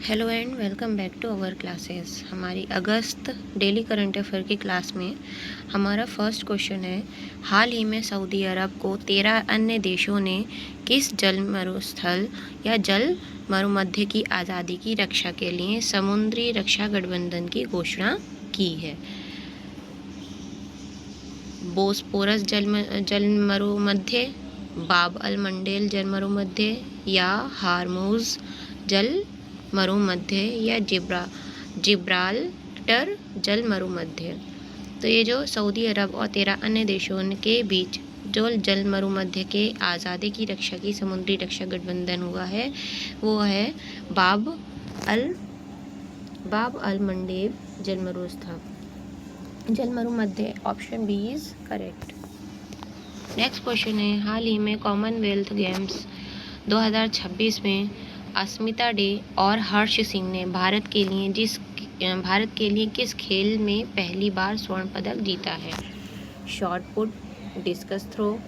Hello and welcome back to our classes. हमारी अगस्त daily current affair की class में हमारा फर्स्ट क्वेश्चन है, हाल ही में सऊदी अरब को 13 अन्य देशों ने किस जल मरुस्थल या जल मरुमध्य की आज़ादी की रक्षा के लिए समुद्री रक्षा गठबंधन की घोषणा की है? बोस्पोरस जल मरुमध्य, बाब अल मंडेल जल मरुमध्य या हार्मूज जल मरुमध्य या जिब्राल्टर जल मरुमध्य। तो ये जो सऊदी अरब और 13 अन्य देशों के बीच जो जल मरुमध्य के आज़ादी की रक्षा की समुद्री रक्षा गठबंधन हुआ है वो है बाब अल मंडेब जल मरुमध्य। Option B is correct. Next question है, हाल ही में कॉमनवेल्थ गेम्स 2026 में अस्मिता डे और हर्ष सिंह ने भारत के लिए किस खेल में पहली बार स्वर्ण पदक जीता है? Shot put, discus throw,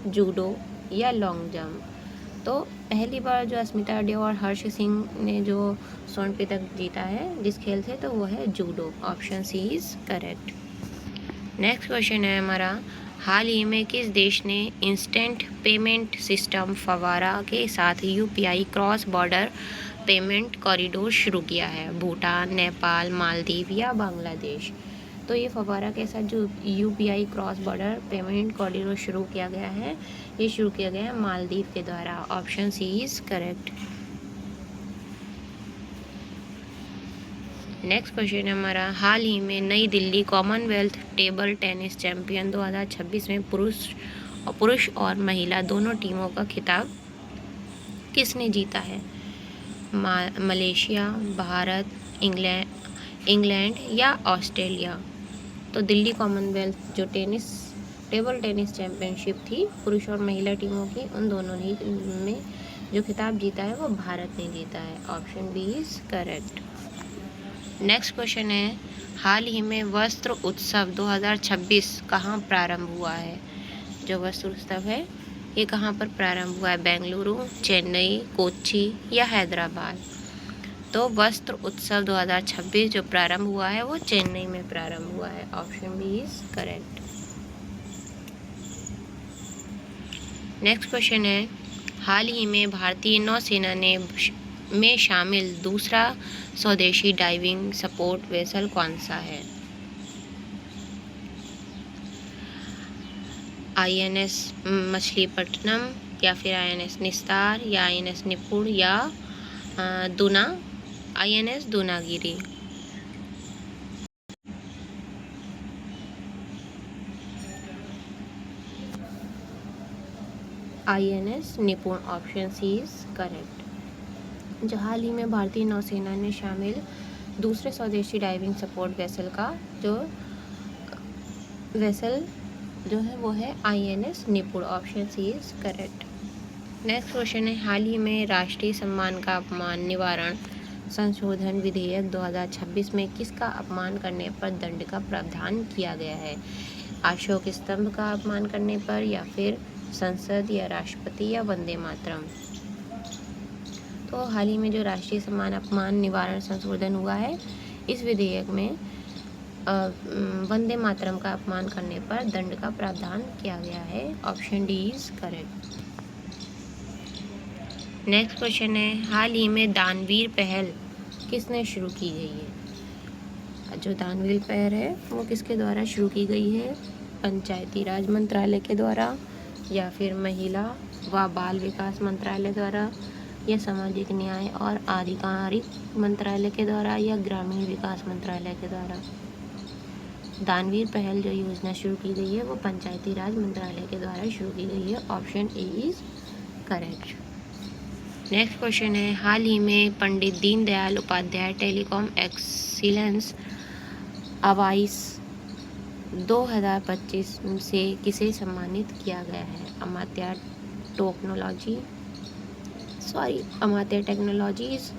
judo या लॉन्ग जंप। तो पहली बार जो अस्मिता डे और हर्ष सिंह ने जो स्वर्ण पदक जीता है जिस खेल से, तो वो है judo. Option C is correct. Next question है हमारा, हाल ही में किस देश ने इंस्टेंट पेमेंट सिस्टम फवारा के साथ UPI cross border payment corridor शुरू किया है? भूटान, नेपाल, मालदीव या बांग्लादेश। तो ये फवारा के साथ जो UPI cross border payment corridor शुरू किया गया है, ये शुरू किया गया है मालदीव के द्वारा। Option C is correct. Next question है हमारा, हाल ही में नई Delhi commonwealth table tennis champion 2026 में पुरुष और महिला दोनों टीमों का खिताब किसने जीता है? मलेशिया, भारत, इंग्लैंड या ऑस्ट्रेलिया। तो दिल्ली कॉमनवेल्थ जो टेबल टेनिस चैंपियनशिप थी पुरुष और महिला टीमों की, उन दोनों ही में जो खिताब जीता है वो भारत ने जीता है। Option B is correct. Next question है, हाल ही में वस्त्र उत्सव 2026 कहाँ प्रारंभ हुआ है? जो वस्त्र उत्सव है ये कहाँ पर प्रारंभ हुआ है? बेंगलुरु, चेन्नई, कोच्चि या हैदराबाद। तो वस्त्र उत्सव 2026 जो प्रारंभ हुआ है वो चेन्नई में प्रारंभ हुआ है। Option B is correct. Next question है, हाल ही में भारतीय नौसेना में शामिल दूसरा स्वदेशी डाइविंग सपोर्ट वेसल कौन सा है? आईएनएस मछलीपट्टनम या फिर आईएनएस निस्तार या आईएनएस निपुण या INS Dunagiri. INS Nipun. Option C is correct. जो हाल ही में भारतीय नौसेना ने शामिल दूसरे स्वदेशी डाइविंग सपोर्ट वेसल का जो वेसल जो है वो है INS Nipun. Option C is correct. Next question है, हाल ही में राष्ट्रीय सम्मान का अपमान निवारण संशोधन विधेयक 2026 में किसका अपमान करने पर दंड का प्रावधान किया गया है? अशोक स्तंभ का अपमान करने पर, या फिर संसद या राष्ट्रपति या वंदे मातरम। तो हाल ही में जो राष्ट्रीय सम्मान अपमान निवारण संशोधन हुआ है, इस विधेयक में वंदे मातरम का अपमान करने पर दंड का प्रावधान किया गया है। Option D is correct. Next question है, हाल ही में दानवीर पहल किसने शुरू की गई है? जो दानवीर पहल है वो किसके द्वारा शुरू की गई है? पंचायती राज मंत्रालय के द्वारा, या फिर महिला व बाल विकास मंत्रालय द्वारा, या सामाजिक न्याय और आधिकारिक मंत्रालय के द्वारा, या ग्रामीण विकास मंत्रालय के द्वारा। दानवीर पहल जो योजना शुरू की गई है वो पंचायती राज मंत्रालय के द्वारा शुरू की गई है। Option A is correct. Next question है, हाल ही में Pandit Deendayal Upadhyay telecom excellence awards 2025 से किसे सम्मानित किया गया है? अमात्या टेक्नोलॉजीज,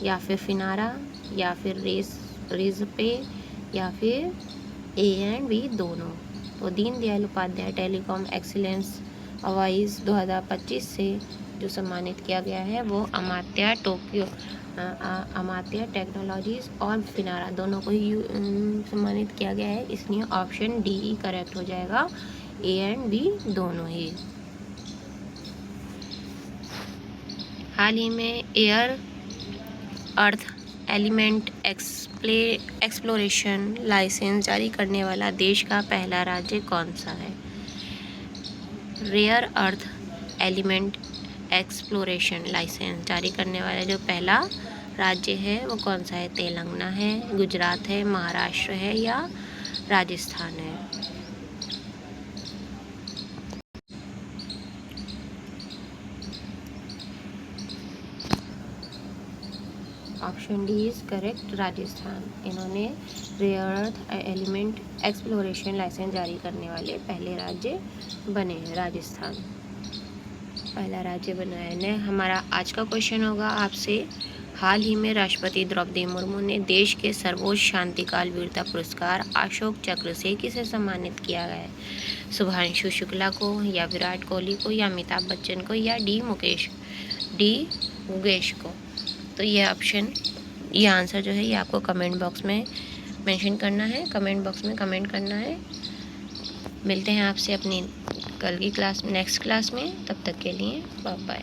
या फिर फिनारा, या फिर रेजपे, या फिर A&B दोनों। तो Deendayal Upadhyay telecom excellence awards 2025 से जो सम्मानित किया गया है वो अमात्या अमात्य टेक्नोलॉजीज और फिनारा दोनों को ही सम्मानित किया गया है, इसलिए ऑप्शन डी ही करेक्ट हो जाएगा, ए एंड बी दोनों ही। हाल ही में air earth element exploration licence जारी करने वाला देश का पहला राज्य कौन सा है? Rare earth element exploration licence जारी करने वाला जो पहला राज्य है वो कौन सा है? तेलंगाना है, गुजरात है, महाराष्ट्र है या राजस्थान है? Option D is correct, Rajasthan. इन्होंने rare earth element exploration licence जारी करने वाले पहले राज्य बने हैं, राजस्थान पहला राज्य बना है। हमारा आज का क्वेश्चन होगा आपसे, हाल ही में राष्ट्रपति द्रौपदी मुर्मू ने देश के सर्वोच्च शांतिकाल वीरता पुरस्कार अशोक चक्र से किसे सम्मानित किया गया है? शुभांशु शुक्ला को या विराट कोहली को या अमिताभ बच्चन को या डी मुकेश को? तो ये आंसर जो है ये आपको कमेंट बॉक्स में मेंशन करना है, कमेंट बॉक्स में कमेंट करना है। मिलते हैं आपसे अपनी कल की नेक्स्ट क्लास में, तब तक के लिए बाय बाय।